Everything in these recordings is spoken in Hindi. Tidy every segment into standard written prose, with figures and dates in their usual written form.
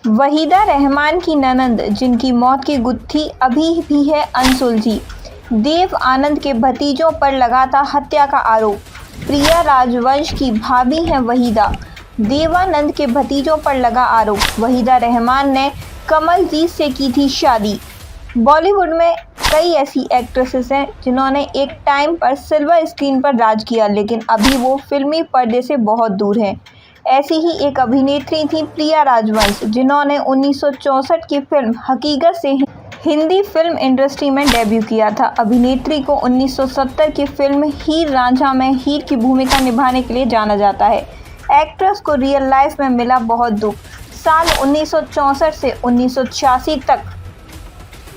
वहीदा रहमान की ननंद जिनकी मौत की गुत्थी अभी भी है अनसुलझी। देव आनंद के भतीजों पर लगा था हत्या का आरोप। प्रिया राजवंश की भाभी हैं वहीदा। देवानंद के भतीजों पर लगा आरोप। वहीदा रहमान ने कमलजीत से की थी शादी। बॉलीवुड में कई ऐसी एक्ट्रेसेस हैं जिन्होंने एक टाइम पर सिल्वर स्क्रीन पर राज किया, लेकिन अभी वो फिल्मी पर्दे से बहुत दूर हैं। ऐसी ही एक अभिनेत्री थी प्रिया राजवंश, जिन्होंने 1964 की फिल्म हकीकत से हिंदी फिल्म इंडस्ट्री में डेब्यू किया था। अभिनेत्री को 1970 की फिल्म हीर रांझा में हीर की भूमिका निभाने के लिए जाना जाता है। एक्ट्रेस को रियल लाइफ में मिला बहुत दुख। साल 1964 से 1986 तक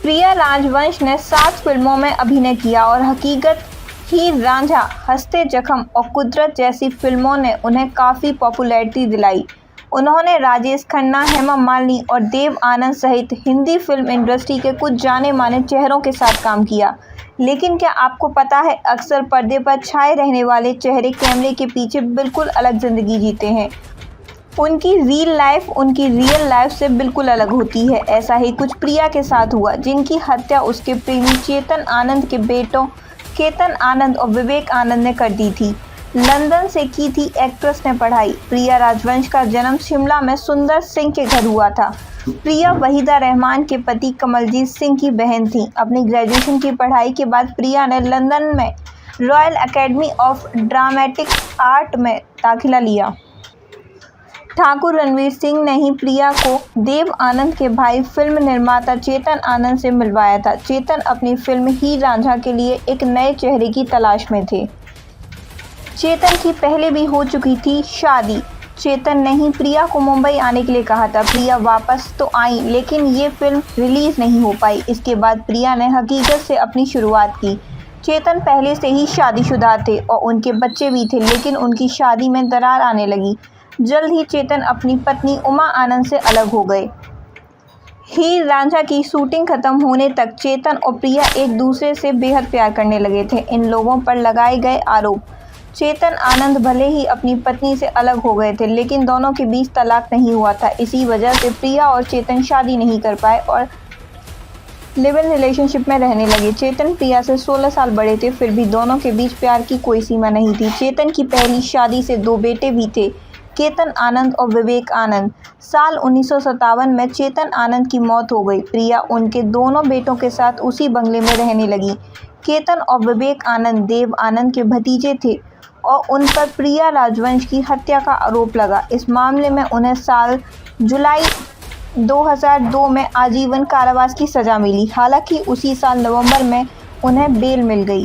प्रिया राजवंश ने 7 फिल्मों में अभिनय किया और हकीकत, हीर रांझा, हंसते जख्म और कुदरत जैसी फिल्मों ने उन्हें काफ़ी पॉपुलैरिटी दिलाई। उन्होंने राजेश खन्ना, हेमा मालिनी और देव आनंद सहित हिंदी फिल्म इंडस्ट्री के कुछ जाने माने चेहरों के साथ काम किया। लेकिन क्या आपको पता है, अक्सर पर्दे पर छाए रहने वाले चेहरे कैमरे के पीछे बिल्कुल अलग ज़िंदगी जीते हैं। उनकी रियल लाइफ से बिल्कुल अलग होती है। ऐसा ही कुछ प्रिया के साथ हुआ, जिनकी हत्या उसके प्रेमी चेतन आनंद के बेटों केतन आनंद और विवेक आनंद ने कर दी थी। लंदन से की थी एक्ट्रेस ने पढ़ाई। प्रिया राजवंश का जन्म शिमला में सुंदर सिंह के घर हुआ था। प्रिया वहीदा रहमान के पति कमलजीत सिंह की बहन थी। अपनी ग्रेजुएशन की पढ़ाई के बाद प्रिया ने लंदन में royal academy of dramatic art में दाखिला लिया। ठाकुर रणवीर सिंह ने ही प्रिया को देव आनंद के भाई फिल्म निर्माता चेतन आनंद से मिलवाया था। चेतन अपनी फिल्म हीर रांझा के लिए एक नए चेहरे की तलाश में थे। चेतन की पहले भी हो चुकी थी शादी। चेतन ने ही प्रिया को मुंबई आने के लिए कहा था। प्रिया वापस तो आई, लेकिन ये फिल्म रिलीज़ नहीं हो पाई। इसके बाद प्रिया ने हकीकत से अपनी शुरुआत की। चेतन पहले से ही शादीशुदा थे और उनके बच्चे भी थे, लेकिन उनकी शादी में दरार आने लगी। जल्द ही चेतन अपनी पत्नी उमा आनंद से अलग हो गए। हीर रांझा की शूटिंग खत्म होने तक चेतन और प्रिया एक दूसरे से बेहद प्यार करने लगे थे। इन लोगों पर लगाए गए आरोप। चेतन आनंद भले ही अपनी पत्नी से अलग हो गए थे, लेकिन दोनों के बीच तलाक नहीं हुआ था। इसी वजह से प्रिया और चेतन शादी नहीं कर पाए और लिव इन रिलेशनशिप में रहने लगे। चेतन प्रिया से 16 साल बड़े थे, फिर भी दोनों के बीच प्यार की कोई सीमा नहीं थी। चेतन की पहली शादी से 2 बेटे भी थे, केतन आनंद और विवेक आनंद। साल 1957 में चेतन आनंद की मौत हो गई। प्रिया उनके दोनों बेटों के साथ उसी बंगले में रहने लगी। केतन और विवेक आनंद देव आनंद के भतीजे थे और उन पर प्रिया राजवंश की हत्या का आरोप लगा। इस मामले में उन्हें साल जुलाई 2002 में आजीवन कारावास की सज़ा मिली। हालांकि उसी साल नवंबर में उन्हें बेल मिल गई।